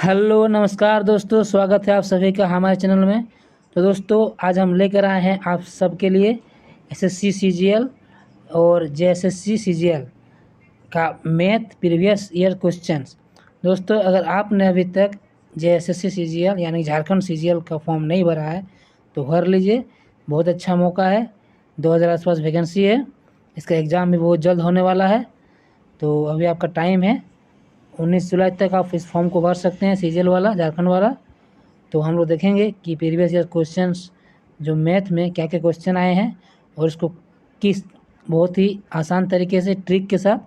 Hello नमस्कार दोस्तों, स्वागत है आप सभी का हमारे चैनल में। तो दोस्तों आज हम लेकर आए हैं आप सबके लिए एसएससी सीजीएल और जेएसएससी सीजीएल का मैथ प्रीवियस ईयर क्वेश्चंस। दोस्तों अगर आपने अभी तक जेएसएससी सीजीएल यानी झारखंड सीजीएल का फॉर्म नहीं भरा है तो भर लीजिए, बहुत अच्छा मौका है। 2000 आसपास वैकेंसी है, इसका एग्ज़ाम भी बहुत जल्द होने वाला है। तो अभी आपका टाइम है, 19 जुलाई तक आप इस फॉर्म को भर सकते हैं, सीजीएल वाला, झारखंड वाला। तो हम लोग देखेंगे कि प्रीवियस ईयर क्वेश्चंस जो मैथ में क्या क्या क्वेश्चन आए हैं और इसको किस बहुत ही आसान तरीके से ट्रिक के साथ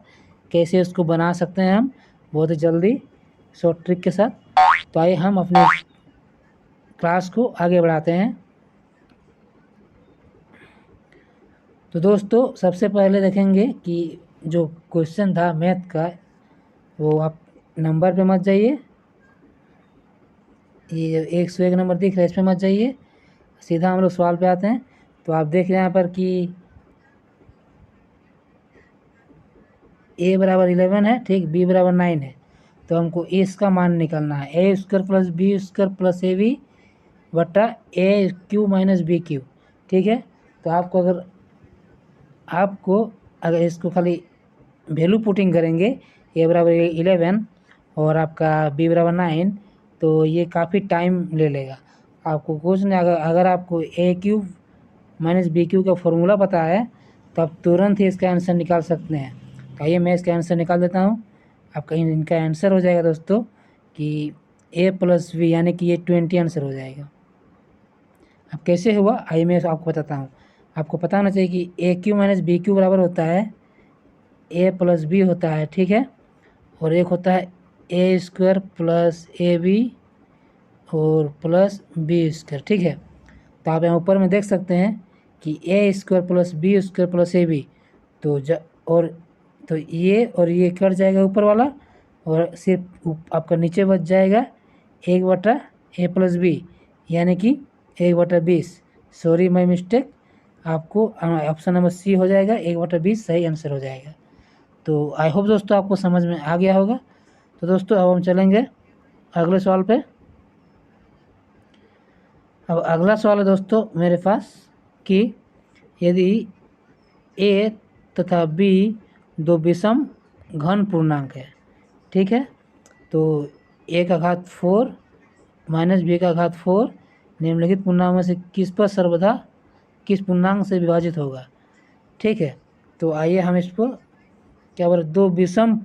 कैसे उसको बना सकते हैं हम बहुत ही जल्दी शॉर्ट ट्रिक के साथ। तो आइए हम अपने क्लास को आगे बढ़ाते हैं। तो दोस्तों सबसे पहले देखेंगे कि जो क्वेश्चन था मैथ का, वो आप नंबर पे मत जाइए, ये 101 नंबर दिख रहा है इस पर मत जाइए, सीधा हम लोग सवाल पे आते हैं। तो आप देख रहे हैं यहाँ पर कि a बराबर 11 है, ठीक, b बराबर 9 है। तो हमको इसका मान निकालना है, A square plus B square plus A B बटा A Q minus B Q, ठीक है। तो आपको अगर इसको खाली वैल्यू पुटिंग करेंगे, ए बराबर 11 और आपका बी बराबर 9, तो ये काफ़ी टाइम ले लेगा। आपको कुछ नहीं, अगर आपको ए क्यूब माइनस बी क्यू का फॉर्मूला पता है तो आप तुरंत ही इसका आंसर निकाल सकते हैं। तो आइए मैं इसका आंसर निकाल देता हूँ। आपका इनका आंसर हो जाएगा दोस्तों कि ए प्लस बी, यानी कि ये 20 आंसर हो जाएगा। अब कैसे हुआ आइए मैं आपको बताता हूँ। आपको पता होना चाहिए कि a Q minus B Q बराबर होता है ए प्लस बी होता है, ठीक है, और एक होता है A square plus A B और प्लस बी स्क्वायर, ठीक है। तो आप यहाँ ऊपर में देख सकते हैं कि A square plus B square plus A B, तो तो ये और ये कट जाएगा ऊपर वाला, और सिर्फ आपका नीचे बच जाएगा 1/a+b, यानी कि 1/20। सॉरी माई मिस्टेक, आपको ऑप्शन नंबर सी हो जाएगा, 1/20 सही आंसर हो जाएगा। तो आई होप दोस्तों आपको समझ में आ गया होगा। तो दोस्तों अब हम चलेंगे अगले सवाल पे। अब अगला सवाल है दोस्तों मेरे पास कि यदि ए तथा बी दो विषम घन पूर्णांक है, ठीक है, तो ए का घात 4 माइनस बी का घात 4 निम्नलिखित पूर्णांक में से किस पर सर्वदा किस पूर्णांक से विभाजित होगा, ठीक है। तो आइए हम इसको क्या बोले, दो विषम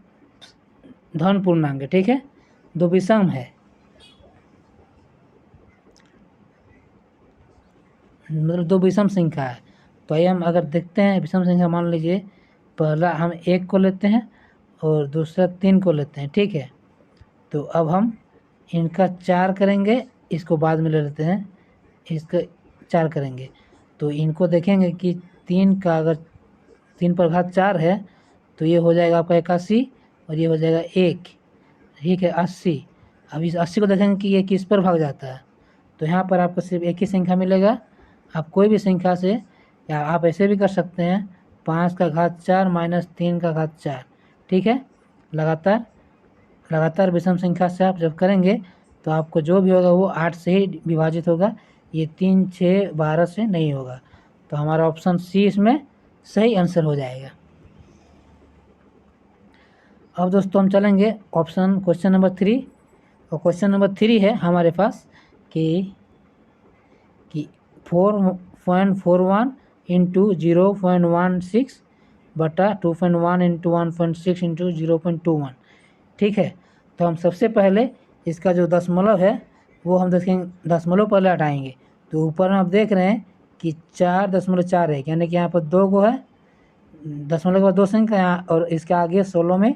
धन पूर्णांक है, ठीक है, दो विषम है, मतलब दो विषम संख्या है। तो आइए हम अगर देखते हैं विषम संख्या, मान लीजिए पहला हम 1 को लेते हैं और दूसरा 3 को लेते हैं, ठीक है। तो अब हम इनका 4 करेंगे, इसको बाद में ले लेते हैं, इसका 4 करेंगे। तो इनको देखेंगे कि 3 का अगर 3 पर घात 4 है तो ये हो जाएगा आपका 81 और ये हो जाएगा 1, ठीक है, 80। अब इस 80 को देखेंगे कि ये किस पर भाग जाता है, तो यहाँ पर आपको सिर्फ एक ही संख्या मिलेगा। आप कोई भी संख्या से, या आप ऐसे भी कर सकते हैं, 5 का घात 4 माइनस 3 का घात 4, ठीक है। लगातार विषम संख्या से आप जब करेंगे तो आपको जो भी होगा वो 8 से ही विभाजित होगा, ये 3, 6, 12 से नहीं होगा। तो हमारा ऑप्शन सी इसमें सही आंसर हो जाएगा। अब दोस्तों हम चलेंगे क्वेश्चन नंबर 3, और क्वेश्चन नंबर 3 है हमारे पास कि 4.41 इंटू 0.16 बटा 2.1 इंटू 1.6 इंटू 0.21, ठीक है। तो हम सबसे पहले इसका जो दशमलव है वो हम देखेंगे, दशमलव पहले हटाएंगे। तो ऊपर में आप देख रहे हैं कि 4.4 है, यानी कि यहाँ पर 2 को है, दशमलव के बाद 2 संख्या यहाँ, और इसके आगे 16 में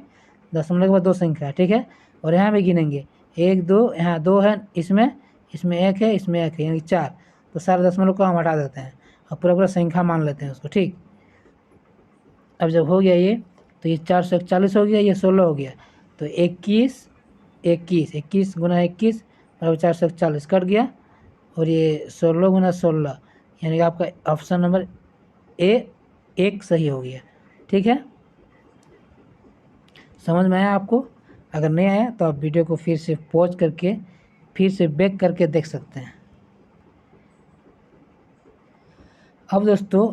दशमलव के बाद 2 संख्या है, ठीक है। और यहाँ भी गिनेंगे 1 2, यहाँ 2 है, इसमें 1 है, इसमें 1 है, यानी 4। तो सारे दशमलव को हम हटा देते हैं और पूरा पूरा संख्या मान लेते हैं उसको, ठीक। अब जब हो गया ये, तो ये 441 हो गया, ये 16 हो गया, तो 21 गुना 21 बराबर 441 कट गया, और ये 16 गुना 16, यानी कि आपका ऑप्शन नंबर ए 1 सही हो गया, ठीक है। समझ में आया आपको। अगर नहीं आया तो आप वीडियो को फिर से पॉज करके फिर से बैक करके देख सकते हैं। अब दोस्तों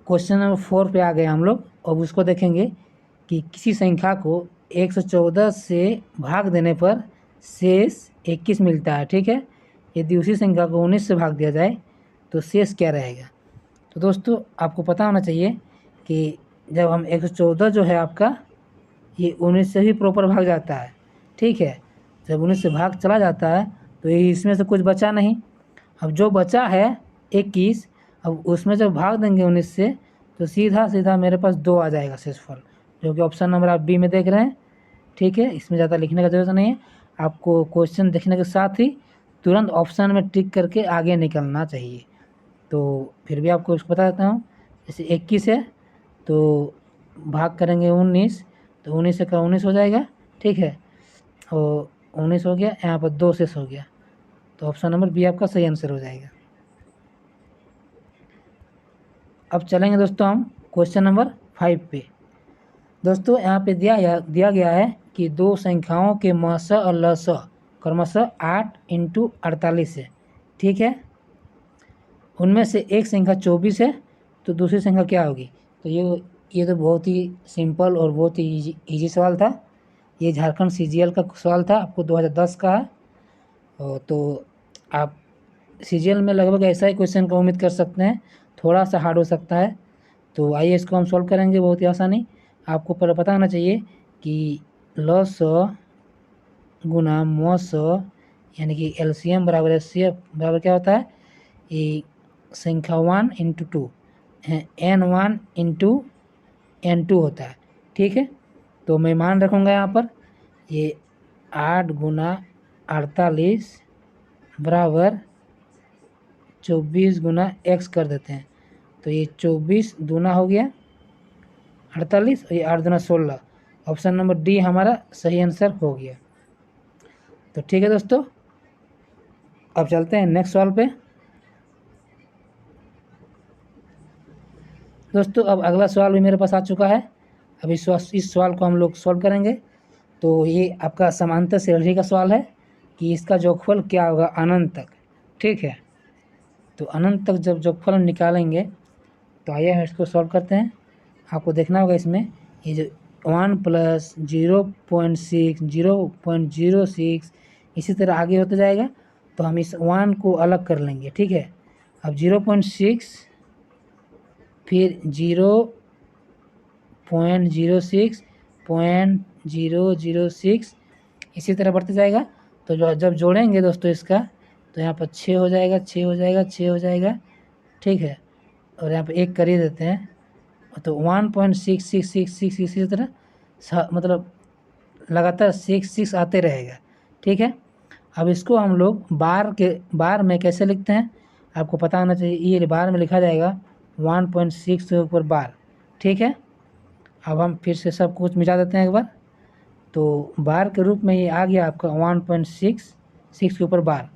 क्वेश्चन नंबर 4 पे आ गए हम लोग। अब उसको देखेंगे कि किसी संख्या को 114 से भाग देने पर शेष 21 मिलता है। ठीक है, यदि उसी संख्या को 19 से भाग दिया जाए तो शेष क्या रहेगा। तो दोस्तों आपको पता होना चाहिए कि जब हम 114 जो है आपका ये 19 से ही प्रॉपर भाग जाता है। ठीक है, जब 19 से भाग चला जाता है तो ये इसमें से कुछ बचा नहीं। अब जो बचा है 21, अब उसमें जब भाग देंगे 19 से तो सीधा सीधा मेरे पास 2 आ जाएगा शेषफल, जो कि ऑप्शन नंबर आप बी में देख रहे हैं। ठीक है, इसमें ज़्यादा लिखने का ज़रूरत नहीं है, आपको क्वेश्चन देखने के साथ ही तुरंत ऑप्शन में टिक करके आगे निकलना चाहिए। तो फिर भी आपको इसको बता देता हूँ, जैसे 21 है तो भाग करेंगे 19, तो 19 से का 19 हो जाएगा। ठीक है, और 19 हो गया, यहाँ पर 2 शेष हो गया, तो ऑप्शन नंबर बी आपका सही आंसर हो जाएगा। अब चलेंगे दोस्तों हम क्वेश्चन नंबर 5 पे। दोस्तों यहाँ पे दिया गया है कि दो संख्याओं के मस और लस क्रमशः 8 × 48 है। ठीक है, उनमें से एक संख्या 24 है, तो दूसरी संख्या क्या होगी। तो ये तो बहुत ही सिंपल और बहुत ही इजी सवाल था। ये झारखंड CGL का सवाल था, आपको 2010 का है। तो आप CGL में लगभग ऐसा ही क्वेश्चन का उम्मीद कर सकते हैं, थोड़ा सा हार्ड हो सकता है। तो आइए इसको हम सॉल्व करेंगे बहुत ही आसानी। आपको पहले पता होना चाहिए कि लस गुना मस यानी कि LCM बराबर HCF बराबर क्या होता है, ये संख्या 1 × 2 N1 × N2 होता है। ठीक है, तो मैं मान रखूँगा यहाँ पर ये 8 × 48 बराबर 24 × x कर देते हैं। तो ये 24 दूना हो गया 48 और ये 8 दूना 16। ऑप्शन नंबर डी हमारा सही आंसर हो गया। तो ठीक है दोस्तों, अब चलते हैं नेक्स्ट सवाल पे। दोस्तों अब अगला सवाल भी मेरे पास आ चुका है। अब इस सवाल को हम लोग सॉल्व करेंगे। तो ये आपका समांतर श्रेणी का सवाल है कि इसका जोगफल क्या होगा अनंत तक। ठीक है, तो अनंत तक जब जोगफल हम निकालेंगे तो आइए हम इसको सॉल्व करते हैं। आपको देखना होगा इसमें ये जो 1 + 0.6 0.06 इसी तरह आगे होता जाएगा। तो हम इस 1 को अलग कर लेंगे। ठीक है, अब 0.6 फिर 0.06 0.006 इसी तरह बढ़ते जाएगा। तो जब जोड़ेंगे दोस्तों इसका तो यहाँ पर 6 हो जाएगा, 6 हो जाएगा, 6 हो जाएगा। ठीक है, और यहाँ पर 1 कर ही देते हैं। तो 1.6666 इसी तरह मतलब लगातार 6 आते रहेगा। ठीक है, अब इसको हम लोग बार में कैसे लिखते हैं आपको पता होना चाहिए। ये बार में लिखा जाएगा 1.6 के ऊपर बार। ठीक है, अब हम फिर से सब कुछ मिटा देते हैं एक बार। तो बार के रूप में ये आ गया आपका 1.66 के ऊपर बार।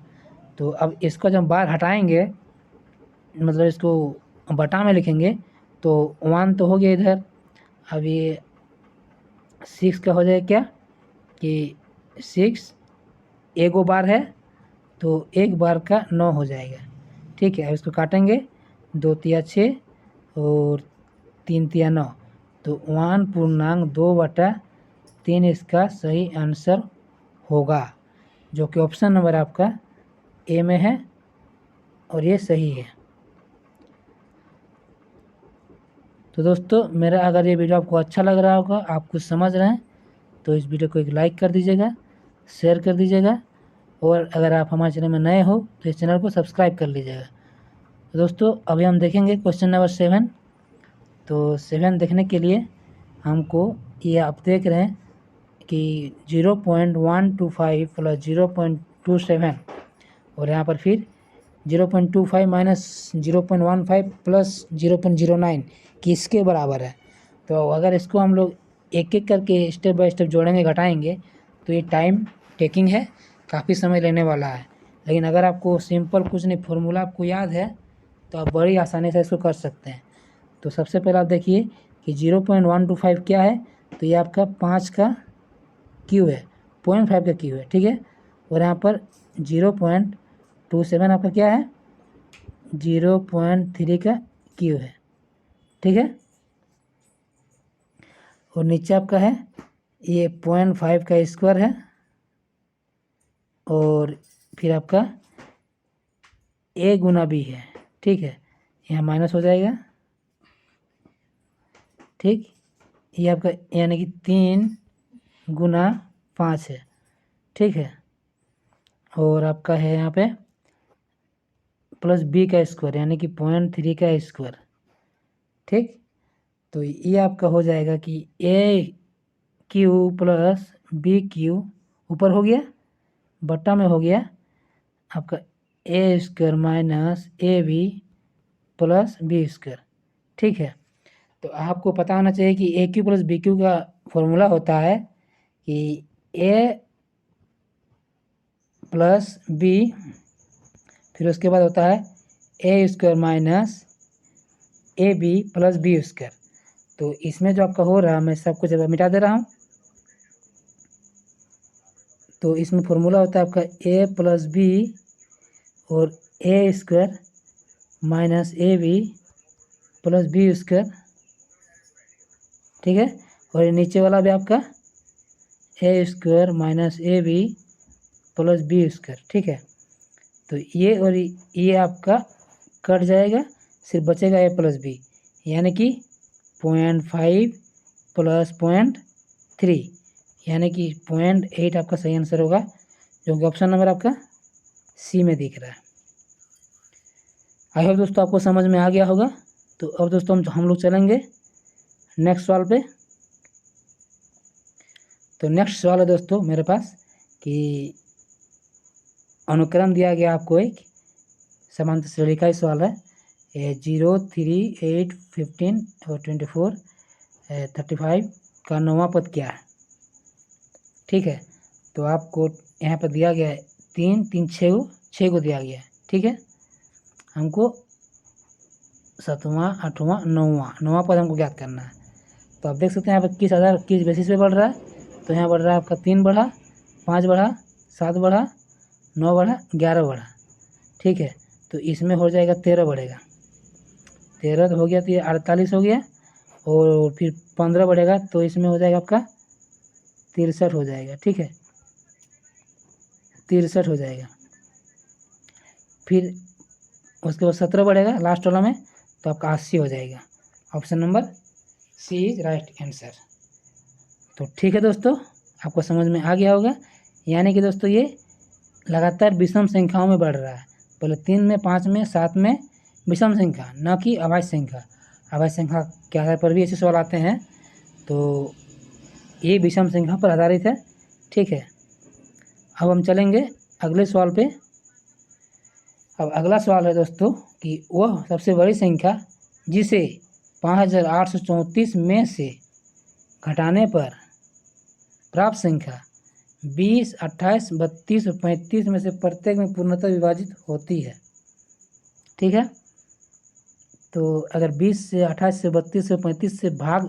तो अब इसको जब बार हटाएंगे मतलब इसको बटा में लिखेंगे तो 1 तो हो गया इधर। अब ये 6 का हो जाएगा क्या कि 6 एगो बार है तो एक बार का 9 हो जाएगा। ठीक है, अब इसको काटेंगे 2 तिया 6 और 3 तिया 9, तो 1.2/3 इसका सही आंसर होगा, जो कि ऑप्शन नंबर आपका ए में है और ये सही है। तो दोस्तों मेरा अगर ये वीडियो आपको अच्छा लग रहा होगा, आप कुछ समझ रहे हैं, तो इस वीडियो को एक लाइक कर दीजिएगा, शेयर कर दीजिएगा, और अगर आप हमारे चैनल में नए हो तो इस चैनल को सब्सक्राइब कर लीजिएगा। तो दोस्तों अभी हम देखेंगे क्वेश्चन नंबर 7। तो 7 देखने के लिए हमको ये आप देख रहे हैं कि 0.125 + 0.27 और यहाँ पर फिर 0.25 - 0.15 + 0.09 किसके बराबर है। तो अगर इसको हम लोग एक एक करके स्टेप बाय स्टेप जोड़ेंगे घटाएंगे तो ये टाइम टेकिंग है, काफ़ी समय लेने वाला है। लेकिन अगर आपको सिंपल कुछ नहीं फॉर्मूला आपको याद है तो आप बड़ी आसानी से इसको कर सकते हैं। तो सबसे पहले आप देखिए कि 0.125 क्या है, तो ये आपका 5 का क्यूब है 0.5 का क्यू है, ठीक है। और यहाँ पर 0.27 आपका क्या है, 0.3 का क्यू है, ठीक है। और नीचे आपका है ये 0.5 का स्क्वायर है, और फिर आपका a गुना b है, ठीक है। यहाँ माइनस हो जाएगा, ठीक। ये आपका यानी कि 3 गुना 5 है, ठीक है। और आपका है यहाँ पे प्लस b का स्क्वायर यानी कि 0.3 का स्क्वायर, ठीक। तो ये आपका हो जाएगा कि a cube plus b cube ऊपर हो गया, बट्टा में हो गया आपका a square minus A B plus B square, ठीक है। तो आपको पता होना चाहिए कि a cube plus b cube का फॉर्मूला होता है कि ए प्लस बी, फिर उसके बाद होता है A square minus A B plus B square. तो इसमें जो आपका हो रहा है मैं सब कुछ अब मिटा दे रहा हूँ। तो इसमें फॉर्मूला होता है आपका ए प्लस बी और A square minus A B plus B square, ठीक है। और ये नीचे वाला भी आपका A square minus A B plus B square, ठीक है। तो ये और ये आपका कट जाएगा, सिर्फ बचेगा ए प्लस बी, यानी कि 0.5 प्लस 0.3 यानी कि 0.8 आपका सही आंसर होगा, जो कि ऑप्शन नंबर आपका सी में दिख रहा है। आई होप दोस्तों आपको समझ में आ गया होगा। तो अब दोस्तों हम लोग चलेंगे नेक्स्ट सवाल पे। तो नेक्स्ट सवाल है दोस्तों मेरे पास कि अनुक्रम दिया गया आपको एक समांतर श्रेणी का ही सवाल है, 0, 3, 8, 15 और 24, 35 का 9वां पद क्या है, ठीक है। तो आपको यहाँ पर दिया गया है 3, 3, 6 को दिया गया है, ठीक है। हमको 7वां, 8वां, 9वां पद हमको ज्ञात करना है। तो आप देख सकते हैं यहाँ पर किस बेसिस पे बढ़ रहा है। तो यहाँ बढ़ रहा है आपका 3 बढ़ा, 5 बढ़ा, 7 बढ़ा, 9 बढ़ा, 11 बढ़ा, ठीक है। तो इसमें हो जाएगा 13 बढ़ेगा, 13 हो गया तो ये 48 हो गया, और फिर 15 बढ़ेगा तो इसमें हो जाएगा आपका 63 हो जाएगा, ठीक है, 63 हो जाएगा। फिर उसके बाद 17 बढ़ेगा लास्ट वाला में, तो आपका 80 हो जाएगा। Option number C is right answer. तो ठीक है दोस्तों, आपको समझ में आ गया होगा। यानी कि दोस्तों ये लगातार विषम संख्याओं में बढ़ रहा है, पहले 3 में, 5 में, 7 में विषम संख्या, न कि अभाज्य संख्या। अभाज्य संख्या के आधार पर भी ऐसे सवाल आते हैं, तो ये विषम संख्या पर आधारित है, ठीक है। अब हम चलेंगे अगले सवाल पे। अब अगला सवाल है दोस्तों कि वह सबसे बड़ी संख्या जिसे 5834 में से घटाने पर प्राप्त संख्या 20, 28, 32 और 35 में से प्रत्येक में पूर्णतः विभाजित होती है, ठीक है। तो अगर 20 से, 28 से, 32 से, 35 से भाग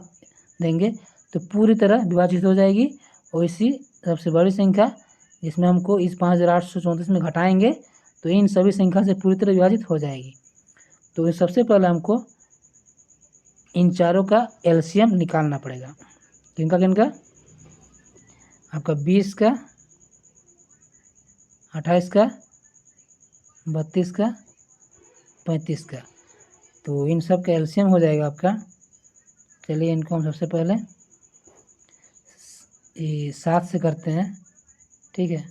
देंगे तो पूरी तरह विभाजित हो जाएगी। और इसी सबसे बड़ी संख्या जिसमें हमको इस 5834 में घटाएंगे तो इन सभी संख्या से पूरी तरह विभाजित हो जाएगी। तो सबसे पहले हमको इन चारों का एलसीएम निकालना पड़ेगा। किनका किनका, आपका 20 का, 28 का, 32 का, 35 का। तो इन सब का एलसीएम हो जाएगा आपका। चलिए इनको हम सबसे पहले 7 से करते हैं, ठीक है।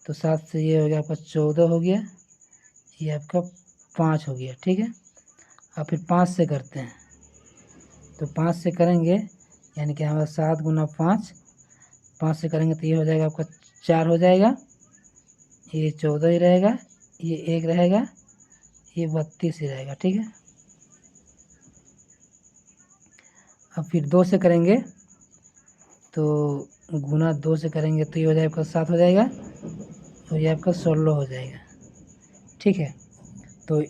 तो 7 से ये हो गया आपका 14 हो गया, ये आपका 5 हो गया, ठीक है। अब फिर 5 से करते हैं, तो 5 से करेंगे यानी कि हमारा 7 गुना 5, 5 से करेंगे तो ये हो जाएगा आपका 4 हो जाएगा, ये 14 ही रहेगा, ये 1 रहेगा, ये 32 ही रहेगा, ठीक है। अब फिर 2 से करेंगे तो गुना 2 से करेंगे तो ये हो जाएगा आपका 7 हो जाएगा, और ये आपका 16 हो जाएगा, ठीक है। तो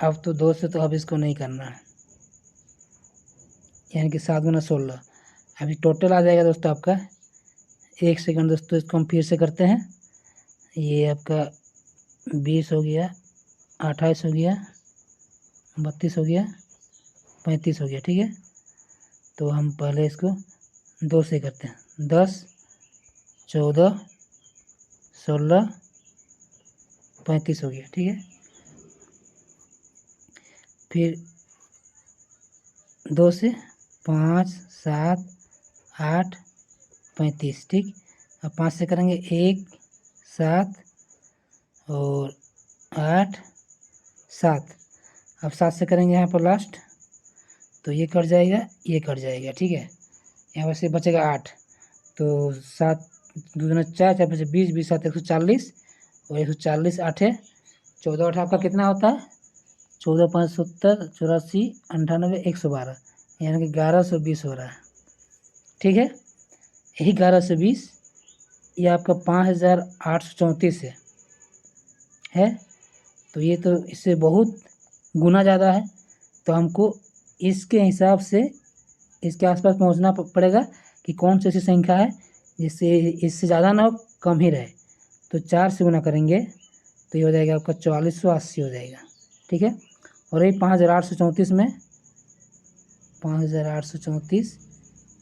अब तो 2 से तो अब इसको नहीं करना है, यानी कि 7 गुना 16। अभी टोटल आ जाएगा दोस्तों आपका, 1 सेकंड दोस्तों, इसको हम फिर से करते हैं। ये आपका 20 हो गया, 28 हो गया, 32 हो गया, 35 हो गया। ठीक है, तो हम पहले इसको 2 से करते हैं। 10, 14, 16, 35 हो गया। ठीक है, फिर 2 से 5, 7, 8, 35। ठीक, अब 5 से करेंगे 1, 7 और 8, 7। अब 7 से करेंगे यहाँ पर लास्ट, तो ये कट जाएगा, ये कट जाएगा। ठीक है, यहाँ पर से बचेगा 8। तो 7 दूना 4, 4 5 20, 20 7 140 और 140 8 है 14 8 आपका कितना होता है? 14 5 70, 84, 98, 112, यानी कि 1120 हो रहा है। ठीक है, यही 1120 ये आपका 5834 है। तो ये तो इससे बहुत गुना ज़्यादा है, तो हमको इसके हिसाब से इसके आसपास पहुंचना पड़ेगा कि कौन सी ऐसी संख्या है जिससे इससे ज़्यादा ना हो, कम ही रहे। तो 4 से गुना करेंगे तो ये हो जाएगा आपका 4480 हो जाएगा। ठीक है, और ये 5834 में 5834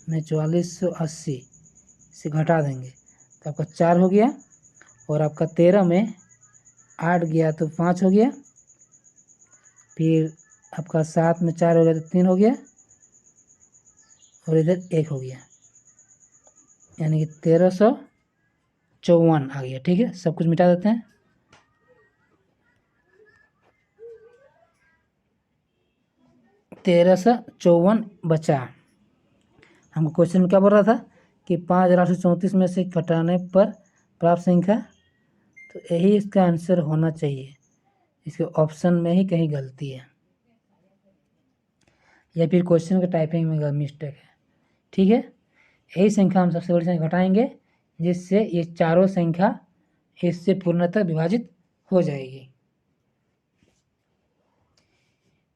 में 4480 से घटा देंगे तो आपका 4 हो गया, और आपका 13 में 8 गया तो 5 हो गया, फिर आपका 7 में 4 हो गया तो 3 हो गया, और इधर 1 हो गया, यानी कि 1354 आ गया। ठीक है, सब कुछ मिटा देते हैं। 1354 बचा। हमको क्वेश्चन में क्या बोल रहा था कि 5834 में से घटाने पर प्राप्त संख्या, तो यही इसका आंसर होना चाहिए। इसके ऑप्शन में ही कहीं गलती है, या फिर क्वेश्चन के टाइपिंग में मिस्टेक है। ठीक है, यही संख्या हम सबसे बड़ी संख्या घटाएंगे, जिससे ये चारों संख्या इससे पूर्णतः विभाजित हो जाएगी।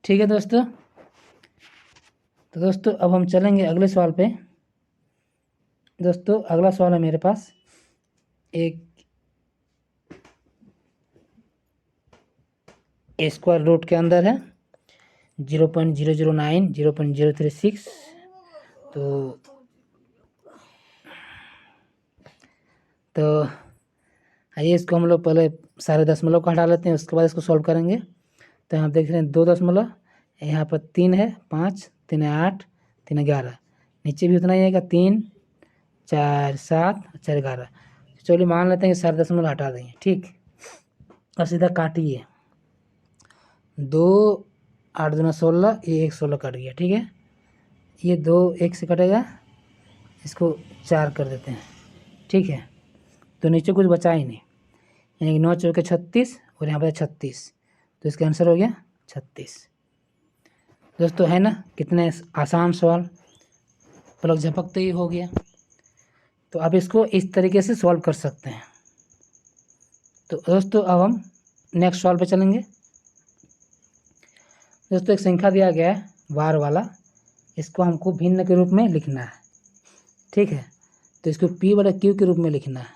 ठीक है दोस्तों, तो दोस्तों अब हम चलेंगे अगले सवाल पे। दोस्तों अगला सवाल है मेरे पास एक स्क्वायर रूट के अंदर है 0.009, 0.036। तो आइए इसको हम लोग पहले सारे दशमलव को हटा लेते हैं, उसके बाद इसको सॉल्व करेंगे। तो यहाँ देख रहे हैं 2 दशमलव, यहाँ पर 3 है, 5, 3 है 8, 3 है 11, नीचे भी उतना ही आएगा, 3 4 7 4 11। चलिए मान लेते हैं कि सारे दशमलव हटा देंगे। ठीक, और सीधा काटिए, 2 8 दूना 16, ये 1 16 कट गया। ठीक है, ये 2 1 से कटेगा, इसको 4 कर देते हैं। ठीक है, तो नीचे कुछ बचा ही नहीं, यानी कि 9 चौके 36 और यहाँ पर 36, तो इसका आंसर हो गया 36। दोस्तों है ना कितने आसान सवाल, पलक झपकते ही हो गया। तो आप इसको इस तरीके से सॉल्व कर सकते हैं। तो दोस्तों अब हम नेक्स्ट सवाल पे चलेंगे। दोस्तों एक संख्या दिया गया है वार वाला, इसको हमको भिन्न के रूप में लिखना है। ठीक है, तो इसको P/Q के रूप में लिखना है,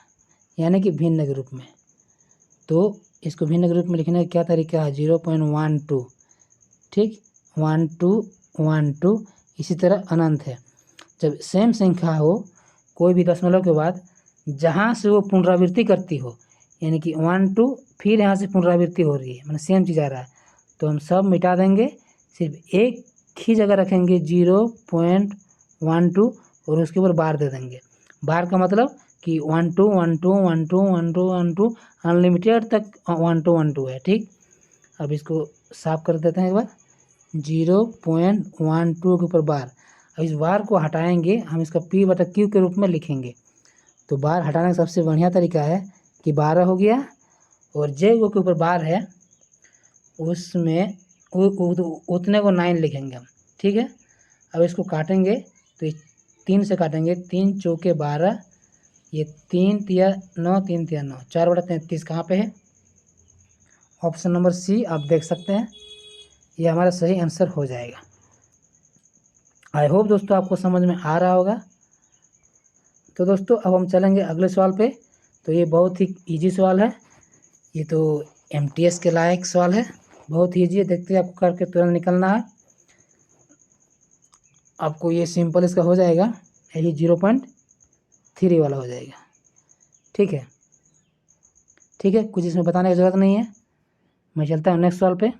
यानी कि भिन्न के रूप में। तो इसको भिन्न के रूप में लिखने का क्या तरीका है? 0.12। ठीक, 1 2 1 2, इसी तरह अनंत है। जब सेम संख्या हो कोई भी दशमलव के बाद, जहाँ से वो पुनरावृत्ति करती हो, यानी कि 1 2 फिर यहाँ से पुनरावृत्ति हो रही है, मतलब सेम चीज़ आ रहा है, तो हम सब मिटा देंगे, सिर्फ एक ही जगह रखेंगे 0.12 और उसके ऊपर बार दे देंगे। बार का मतलब कि 1 2 1 2 1 2 1 2 1 2 अनलिमिटेड तक 1 2 1 2 है। ठीक, अब इसको साफ कर देते हैं एक बार, 0.12 के ऊपर बार। अब इस बार को हटाएंगे, हम इसका P/Q के रूप में लिखेंगे। तो बार हटाने का सबसे बढ़िया तरीका है कि 12 हो गया, और जे के ऊपर बार है उसमें उतने को 9 लिखेंगे हम। ठीक है, अब इसको काटेंगे तो 3 से काटेंगे, 3 चौके 12, ये 3 तिया 9, 3 तिया 9, 4/33 कहाँ पे है? ऑप्शन नंबर सी आप देख सकते हैं, ये हमारा सही आंसर हो जाएगा। आई होप दोस्तों आपको समझ में आ रहा होगा। तो दोस्तों अब हम चलेंगे अगले सवाल पे। तो ये बहुत ही इजी सवाल है, ये तो एमटीएस के लायक सवाल है, बहुत ही ईजी है। देखते हैं आपको करके तुरंत निकलना है। आपको ये सिंपल इसका हो जाएगा, यही 0.3 वाला हो जाएगा। ठीक है, ठीक है, कुछ इसमें बताने की ज़रूरत नहीं है। मैं चलता हूँ नेक्स्ट सवाल पे।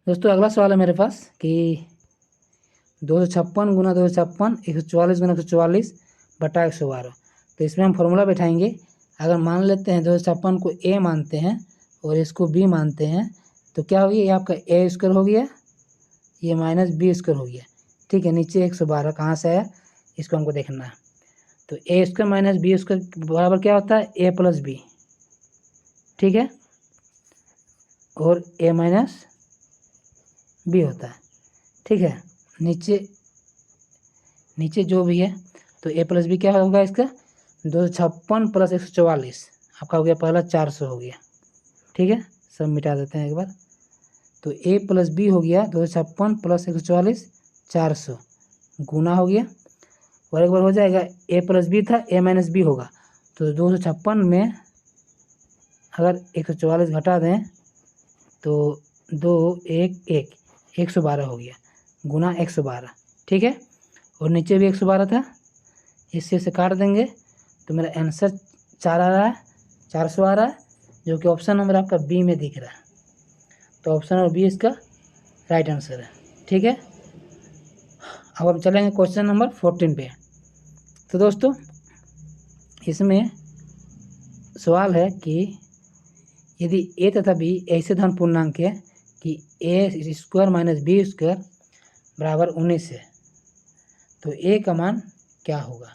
दोस्तों अगला सवाल है मेरे पास कि 256 गुना 256 144 गुना 144 बटा 112। तो इसमें हम फॉर्मूला बैठाएंगे। अगर मान लेते हैं 256 को ए मानते हैं और इसको बी मानते हैं, तो क्या हो गया, ये आपका ए स्क्वायर हो गया, ये माइनस बी स्क्वायर हो गया। ठीक है, नीचे 112 कहाँ से आया, इसको हमको देखना है। तो ए स्क्वायर माइनस बी स्क्वायर बराबर क्या होता है, ए प्लस बी। ठीक है, और ए माइनस बी होता है। ठीक है, नीचे जो भी है, तो ए प्लस बी क्या होगा इसका, 256 प्लस 144 आपका हो गया पहला 400 हो गया। ठीक है, सब मिटा देते हैं एक बार। तो ए प्लस बी हो गया 256 प्लस 144 400 गुना हो गया, और एक बार हो जाएगा ए प्लस बी था, ए माइनस बी होगा। तो 256 में अगर 144 घटा दें तो 2 1 1 112 हो गया, गुना 112। ठीक है, और नीचे भी 112 था, इससे से काट देंगे तो मेरा आंसर 4 आ रहा है, 400 आ रहा है, जो कि ऑप्शन नंबर आपका बी में दिख रहा है। तो ऑप्शन नंबर बी इसका राइट आंसर है। ठीक है, अब हम चलेंगे क्वेश्चन नंबर 14 पे। तो दोस्तों इसमें सवाल है कि यदि ए तथा बी ऐसे धन पूर्णांक है कि A square minus B square बराबर 19 है, तो ए का मान क्या होगा।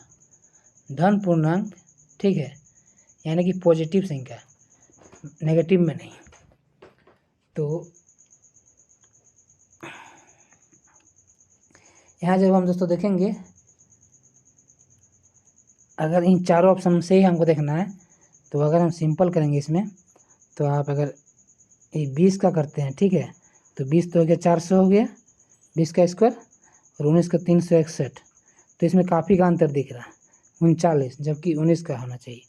धन पूर्णांक, ठीक है, यानी कि पॉजिटिव संख्या, नेगेटिव में नहीं। तो यहाँ जब हम दोस्तों देखेंगे, अगर इन चारों ऑप्शन से ही हमको देखना है, तो अगर हम सिंपल करेंगे इसमें, तो आप अगर ये 20 का करते हैं, ठीक है, तो 20 तो हो गया 400 हो गया 20 का स्क्वायर, और 19 का 361। तो इसमें काफ़ी का अंतर दिख रहा है, 39, जबकि 19 का होना चाहिए।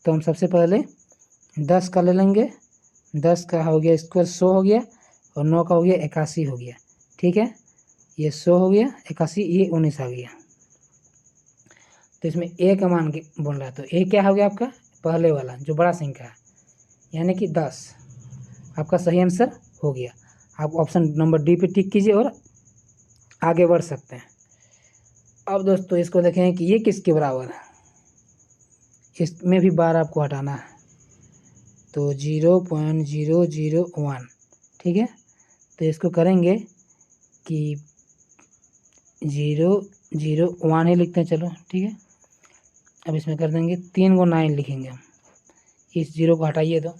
तो हम सबसे पहले 10 का ले लेंगे, 10 का हो गया स्क्वायर 100 हो गया, और 9 का हो गया 81 हो गया। ठीक है, ये 100 हो गया, 81, ये 19 आ गया। तो इसमें ए का मान बोल रहा है, तो ए क्या हो गया आपका पहले वाला जो बड़ा संख्या है, यानी कि 10 आपका सही आंसर हो गया। आप ऑप्शन नंबर डी पे टिक कीजिए और आगे बढ़ सकते हैं। अब दोस्तों इसको देखें कि ये किसके बराबर है, इसमें भी बार आपको हटाना है, तो 0.001। ठीक है, तो इसको करेंगे कि 001 ही लिखते हैं, चलो ठीक है। अब इसमें कर देंगे 3 को 9 लिखेंगे हम, इस 0 को हटाइए तो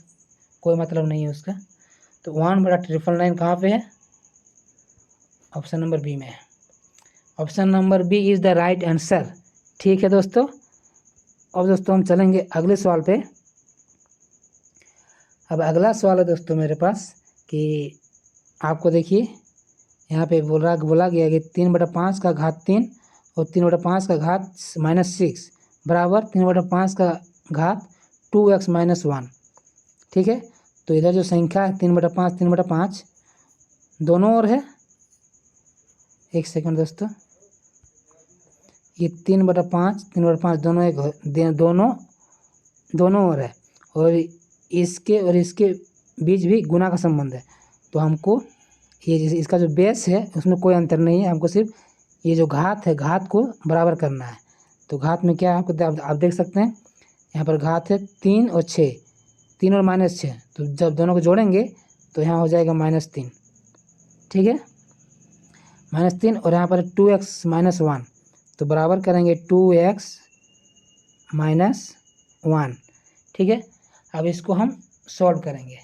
कोई मतलब नहीं है उसका। तो 1/999 कहाँ पे है, ऑप्शन नंबर बी में है। Option number B is the right answer. ठीक है दोस्तों, अब दोस्तों हम चलेंगे अगले सवाल पे। अब अगला सवाल है दोस्तों मेरे पास कि आपको देखिए यहाँ पे बोला गया कि 3/5 का घात 3 और 3/5 का घात -6 बराबर 3/5 का घात 2x - 1। ठीक है, तो इधर जो संख्या है 3/5 3/5 दोनों ओर है। एक सेकंड दोस्तों, ये 3/5 3/5 दोनों दोनों ओर है, और इसके बीच भी गुना का संबंध है। तो हमको ये इसका जो बेस है उसमें कोई अंतर नहीं है, हमको सिर्फ ये जो घात है घात को बराबर करना है। तो घात में क्या है आपको आप देख सकते हैं, यहाँ पर घात है 3 और 6, 3 और -6, तो जब दोनों को जोड़ेंगे तो यहाँ हो जाएगा -3। ठीक है, -3, और यहाँ पर 2x - 1, तो बराबर करेंगे 2x - 1। ठीक है, अब इसको हम सॉल्व करेंगे।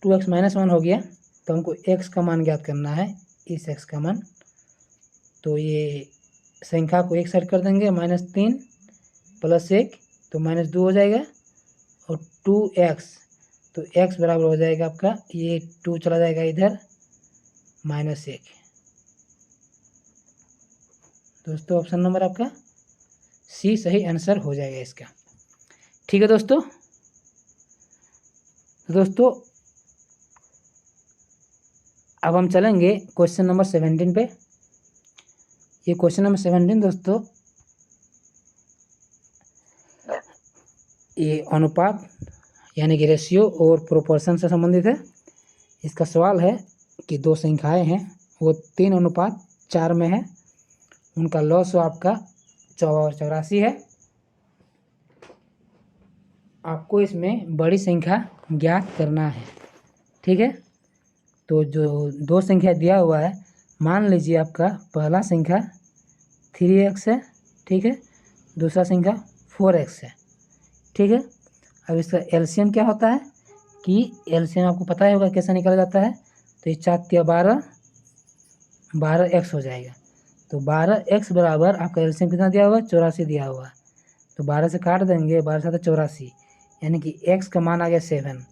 2x - 1 हो गया, तो हमको x का मान ज्ञात करना है, इस x का मान। तो ये संख्या को एक साइड कर देंगे, -3 + 1 तो -2 हो जाएगा, और 2x, तो x बराबर हो जाएगा आपका, ये 2 चला जाएगा इधर, -1। दोस्तों ऑप्शन नंबर आपका सी सही आंसर हो जाएगा इसका। ठीक है दोस्तों, अब हम चलेंगे क्वेश्चन नंबर 17 पे। ये क्वेश्चन नंबर 17 दोस्तों ये अनुपात यानी कि रेशियो और प्रोपोर्शन से संबंधित है। इसका सवाल है कि दो संख्याएं हैं, वो 3:4 में है, उनका लॉस आपका 84 है। आपको इसमें बड़ी संख्या ज्ञात करना है। ठीक है, तो जो दो संख्या दिया हुआ है, मान लीजिए आपका पहला संख्या 3x है, ठीक है, दूसरा संख्या 4x है। ठीक है, अब इसका एलसीएम क्या होता है कि एलसीएम आपको पता ही होगा कैसे निकाला जाता है। तो ये 4×12 12x हो जाएगा। तो 12x बराबर आपका एलसीएम कितना दिया हुआ है, 84 दिया हुआ है। तो 12 से काट देंगे, 12 से 84, यानी कि x का मान आ गया 7।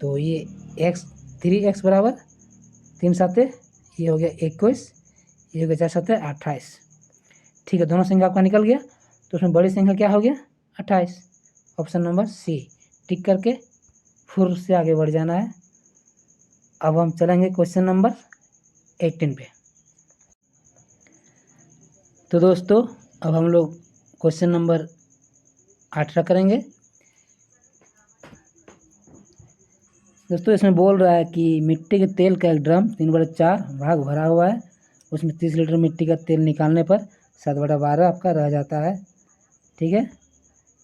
तो ये x 3x बराबर 3×7 ये हो गया 21, ये हो गया 4×7 28। ठीक है, दोनों संख्या आपका निकल गया। तो उसमें बड़ी संख्या क्या हो गया, 28। ऑप्शन नंबर सी टिक करके फिर से आगे बढ़ जाना है। अब हम चलेंगे क्वेश्चन नंबर 18 पे। तो दोस्तों अब हम लोग क्वेश्चन नंबर 18 करेंगे। दोस्तों इसमें बोल रहा है कि मिट्टी के तेल का एक ड्रम 3/4 भाग भरा हुआ है, उसमें 30 लीटर मिट्टी का तेल निकालने पर 7/12 आपका रह जाता है। ठीक है,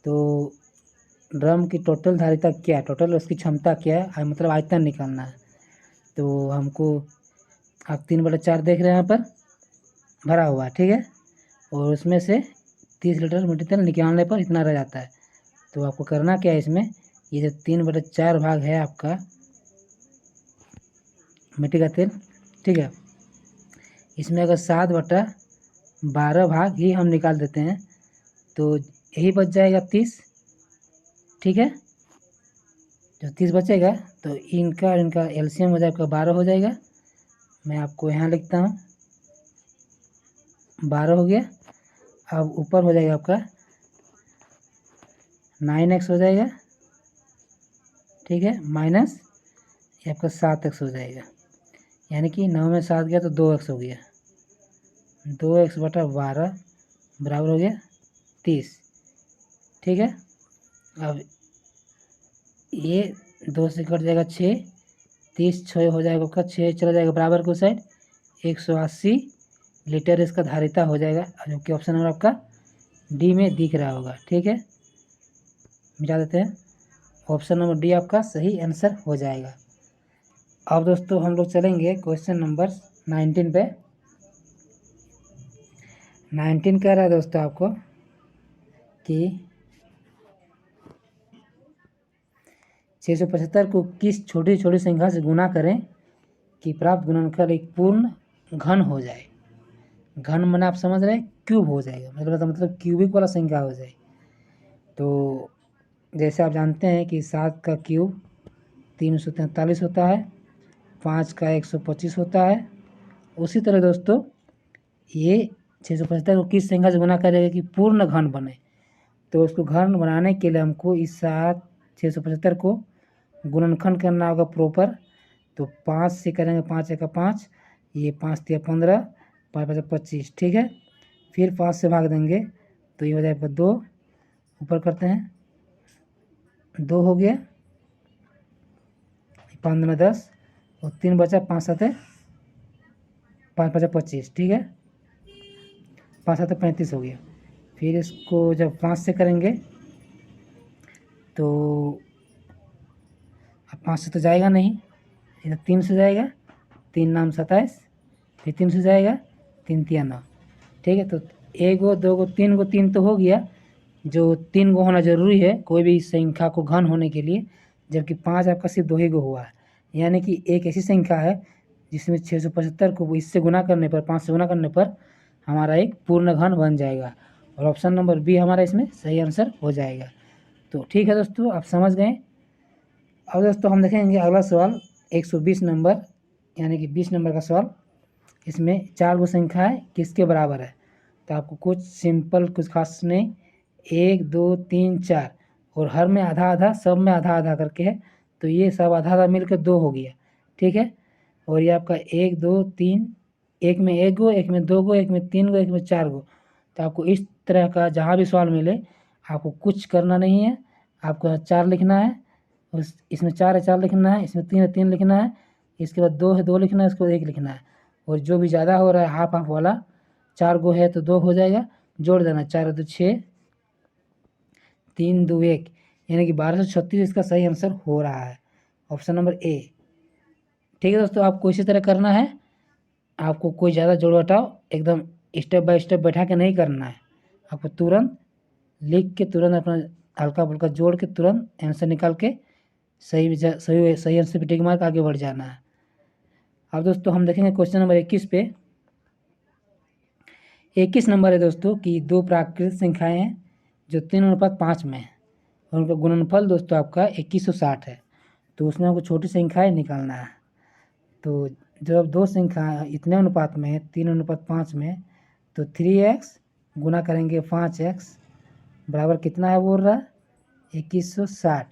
तो ड्रम की टोटल धारिता क्या है, टोटल उसकी क्षमता क्या है, मतलब आयतन निकालना है। तो हमको आप 3/4 देख रहे हैं यहाँ पर भरा हुआ है। ठीक है, और उसमें से 30 लीटर मिट्टी तेल निकालने पर इतना रह जाता है। तो आपको करना क्या है, इसमें ये जो 3/4 भाग है आपका मिट्टी का तेल, ठीक है, इसमें अगर 7/12 भाग ही हम निकाल देते हैं तो यही बच जाएगा 30। ठीक है, जो 30 बचेगा तो इनका और इनका एलसीएम हो जाएगा 12 हो जाएगा। मैं आपको यहाँ लिखता हूँ, 12 हो गया। अब ऊपर हो जाएगा आपका 9x हो जाएगा। ठीक है, माइनस ये आपका 7x हो जाएगा, यानी कि 9 में 7 गया तो 2x हो गया। 2x/12 बराबर हो गया 30। ठीक है, अब ये 2 से कट जाएगा 6, 30 6 हो जाएगा आपका, 6 चला जाएगा बराबर को साइड, 180 लीटर इसका धारिता हो जाएगा, जो कि ऑप्शन नंबर आपका डी में दिख रहा होगा। ठीक है, मिटा देते हैं, ऑप्शन नंबर डी आपका सही आंसर हो जाएगा। अब दोस्तों हम लोग चलेंगे क्वेश्चन नंबर 19 पे। 19 कह रहा है दोस्तों आपको कि 675 को किस छोटी छोटी संख्या से गुना करें कि प्राप्त गुणनफल एक पूर्ण घन हो जाए। घन माने आप समझ रहे हैं, क्यूब हो जाएगा, मतलब क्यूबिक वाला संख्या हो जाए। तो जैसे आप जानते हैं कि 7 का क्यूब 343 होता है, 5 का 125 होता है। उसी तरह दोस्तों ये 675 को किस संख्या से गुना करेगा कि पूर्ण घन बने। तो उसको घन बनाने के लिए हमको इस 675 को गुणनखंड करना होगा प्रॉपर। तो 5 से करेंगे, 5 1 5, ये 5 3 15, 5 5 25। ठीक है, फिर 5 से भाग देंगे तो ये हो जाएगा 2, ऊपर करते हैं 2 हो गया, 5 में 10 और 3 बचा, 5 7 5 5 25। ठीक है, 5 7 35 हो गया। फिर इसको जब 5 से करेंगे तो अब 5 से तो जाएगा नहीं, इधर 3 से जाएगा, 3 नाम 27, फिर 3 से जाएगा, 3 3 9। ठीक है, तो 1 गो 2 गो 3 गो, 3 तो हो गया, जो 3 गो होना जरूरी है कोई भी संख्या को घन होने के लिए, जबकि 5 आपका सिर्फ 2 ही गो हुआ है। यानी कि एक ऐसी संख्या है जिसमें 675 को इससे गुना करने पर, 5 से गुना करने पर हमारा एक पूर्ण घन बन जाएगा, और ऑप्शन नंबर बी हमारा इसमें सही आंसर हो जाएगा। तो ठीक है दोस्तों, आप समझ गए। अब दोस्तों हम देखेंगे अगला सवाल 120 नंबर यानी कि 20 नंबर का सवाल। इसमें 4 गो संख्या है, किसके बराबर है? तो आपको कुछ सिंपल, कुछ खास नहीं, 1 2 3 4 और हर में आधा आधा, सब में आधा आधा करके है, तो ये सब आधा आधा मिलकर 2 हो गया, ठीक है। और ये आपका 1 2 3, एक में 1 गो, एक में 2 गो, एक में 3 गो, एक में 4 गो। तो आपको इस तरह का जहाँ भी सवाल मिले आपको कुछ करना नहीं है, आपको 4 लिखना है, उस इसमें 4 है 4 लिखना है, इसमें 3 है 3 लिखना है, इसके बाद 2 है 2 लिखना है, इसके बाद 1 लिखना है। और जो भी ज़्यादा हो रहा है हाफ हाफ वाला, 4 गो है तो 2 हो जाएगा, जोड़ देना, 4 2 6, 3 2 1, यानी कि 1236 इसका सही आंसर हो रहा है, ऑप्शन नंबर ए। ठीक है दोस्तों, आपको इसी तरह करना है, आपको कोई ज़्यादा जोड़ घटाव एकदम स्टेप बाय स्टेप बैठा के नहीं करना है, आपको तुरंत लिख के तुरंत अपना हल्का फुल्का जोड़ के तुरंत आंसर निकाल के सही सही आंसर पे टिक मार के आगे बढ़ जाना है। अब दोस्तों हम देखेंगे क्वेश्चन नंबर 21 पे। 21 नंबर है दोस्तों कि दो प्राकृतिक संख्याएं हैं जो 3:5 में है और उनका गुणनफल दोस्तों आपका 2160 है। तो उसमें आपको छोटी संख्याएं निकालना है। तो जब दो संख्या इतने अनुपात में है 3:5 में, तो 3x गुना करेंगे 5x बराबर कितना है बोल रहा है 2160।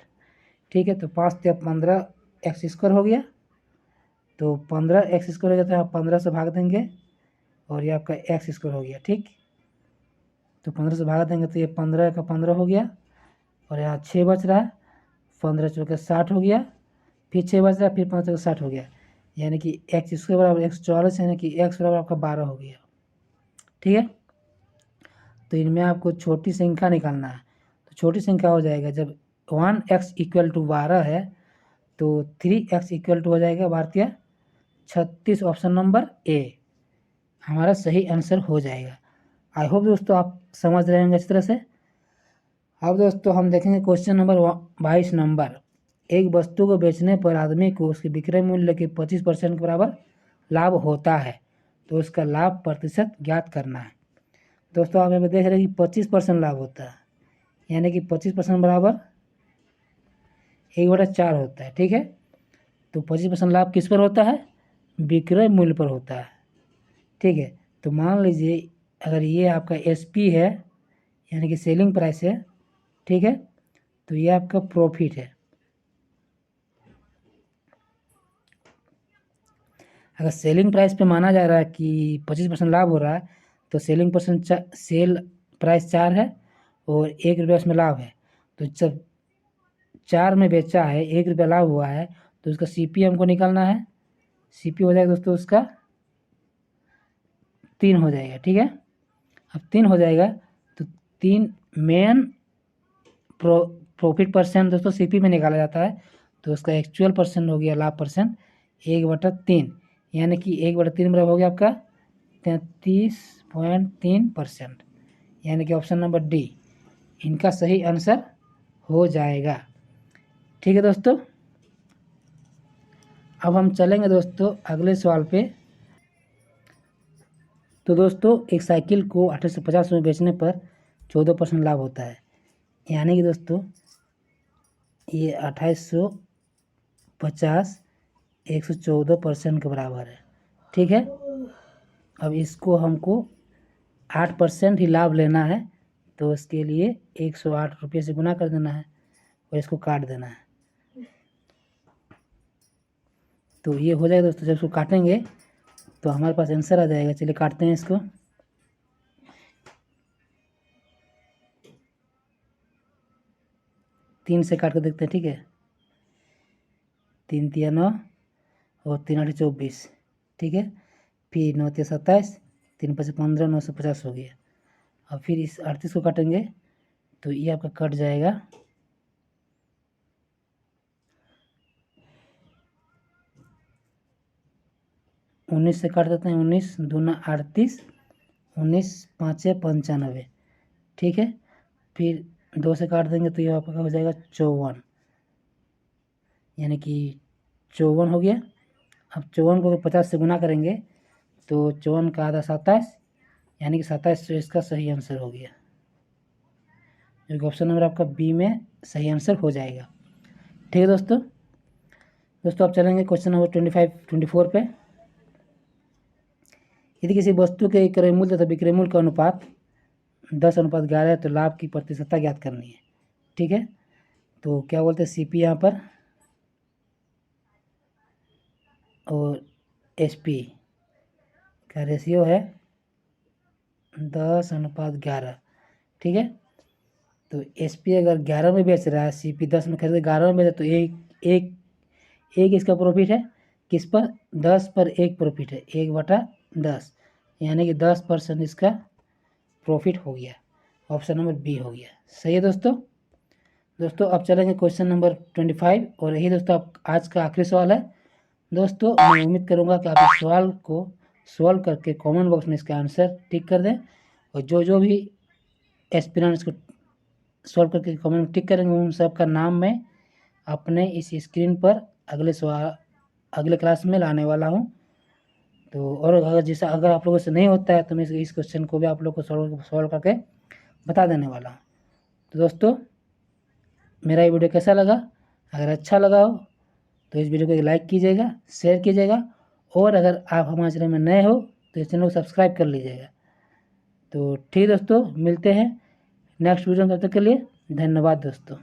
ठीक है, तो 5 या 15x² हो गया, तो 15x² हो गया, तो यहाँ 15 से भाग देंगे और ये आपका x² हो गया। ठीक, तो 15 से भाग देंगे तो ये 15 का 15 हो गया और यहाँ 6 बच रहा है, 15 चौके 60 हो गया, फिर 6 बच रहा है, फिर 5 चौके 60 हो गया, यानी कि x² बराबर 144, यानी कि x बराबर आपका 12 हो गया। ठीक है, तो इनमें आपको छोटी संख्या निकालना है। तो छोटी संख्या हो जाएगा जब 1x = 12 है तो 3x = हो जाएगा 12×36, ऑप्शन नंबर ए हमारा सही आंसर हो जाएगा। आई होप दोस्तों आप समझ रहे होंगे इस तरह से। अब दोस्तों हम देखेंगे क्वेश्चन नंबर 22 नंबर। एक वस्तु को बेचने पर आदमी को उसके विक्रय मूल्य के 25% के बराबर लाभ होता है, तो उसका लाभ प्रतिशत ज्ञात करना है। दोस्तों आप यहाँ पे देख रहे हैं कि 25% लाभ होता है, यानी कि 25% बराबर 1/4 होता है। ठीक है, तो 25% लाभ किस पर होता है? विक्रय मूल्य पर होता है। ठीक है, तो मान लीजिए अगर ये आपका SP है, यानी कि सेलिंग प्राइस है, ठीक है, तो ये आपका प्रॉफिट है। अगर सेलिंग प्राइस पे माना जा रहा है कि 25% लाभ हो रहा है, तो सेल प्राइस 4 है और 1 रुपया उसमें लाभ है, तो जब 4 में बेचा है 1 रुपया लाभ हुआ है, तो उसका CP हमको निकालना है। CP हो जाएगा दोस्तों उसका 3 हो जाएगा। ठीक है, अब 3 हो जाएगा तो 3 मेन प्रॉफिट परसेंट दोस्तों CP में निकाला जाता है, तो उसका एक्चुअल परसेंट हो गया लाभ परसेंट 1/3, यानी कि 1/3 बराबर हो गया आपका 33.3%, यानी कि ऑप्शन नंबर डी इनका सही आंसर हो जाएगा। ठीक है दोस्तों, अब हम चलेंगे दोस्तों अगले सवाल पे। तो दोस्तों एक साइकिल को 1850 में बेचने पर 14% लाभ होता है, यानी कि दोस्तों ये 2850 114% के बराबर है। ठीक है, अब इसको हमको 8% ही लाभ लेना है, तो इसके लिए 108 रुपये से गुना कर देना है और इसको काट देना है। तो ये हो जाएगा दोस्तों, जब इसको काटेंगे तो हमारे पास आंसर आ जाएगा। चलिए काटते हैं इसको। तीन से काट कर देखते हैं। ठीक है, 3 × 9 और 3 × 8 = 24। ठीक है, फिर 9 × 3 = 27, 3 × 5 = 15, 9 से 50 हो गया। अब फिर इस 38 को काटेंगे तो ये आपका कट जाएगा, उन्नीस से काट देते हैं, 19 दूना 38, 19 5 95। ठीक है, फिर 2 से काट देंगे तो ये आपका हो जाएगा 54, यानी कि 54 हो गया। अब 54 को 50 से गुना करेंगे तो 54 का आधा 27, यानी कि 27 से इसका सही आंसर हो गया, जो कि ऑप्शन नंबर आपका बी में सही आंसर हो जाएगा। ठीक है दोस्तों, दोस्तों अब चलेंगे क्वेश्चन नंबर 24 पे। यदि किसी वस्तु के क्रय मूल्य तथा विक्रय मूल्य का अनुपात 10:11 है तो लाभ की प्रतिशतता ज्ञात करनी है। ठीक है, तो क्या बोलते हैं सीपी यहाँ पर और एसपी का रेशियो है 10:11। ठीक है, तो एसपी अगर 11 में बेच रहा है, सीपी 10 में खरीद 11 में बेच, तो एक इसका प्रॉफिट है किस पर, 10 पर एक प्रॉफिट है, 1/10, यानी कि 10% इसका प्रॉफिट हो गया। ऑप्शन नंबर बी हो गया। सही है दोस्तों अब चलेंगे क्वेश्चन नंबर 25 और यही दोस्तों आज का आखिरी सवाल है। दोस्तों मैं उम्मीद करूंगा कि आप इस सवाल को सॉल्व करके कमेंट बॉक्स में इसका आंसर टिक कर दें, और जो भी एस्पिरेंट्स को सॉल्व करके कमेंट में टिक करेंगे उन सब का नाम मैं अपने इस स्क्रीन पर अगले क्लास में लाने वाला हूं। तो और अगर आप लोगों से नहीं होता है तो मैं इस क्वेश्चन को भी आप लोग को सॉल्व करके बता देने वाला हूँ। तो दोस्तों मेरा ये वीडियो कैसा लगा, अगर अच्छा लगा हो तो इस वीडियो को लाइक कीजिएगा, शेयर कीजिएगा, और अगर आप हमारे चैनल में नए हो तो इस चैनल को सब्सक्राइब कर लीजिएगा। तो ठीक दोस्तों, मिलते हैं नेक्स्ट वीडियो में, तब तक के लिए धन्यवाद दोस्तों।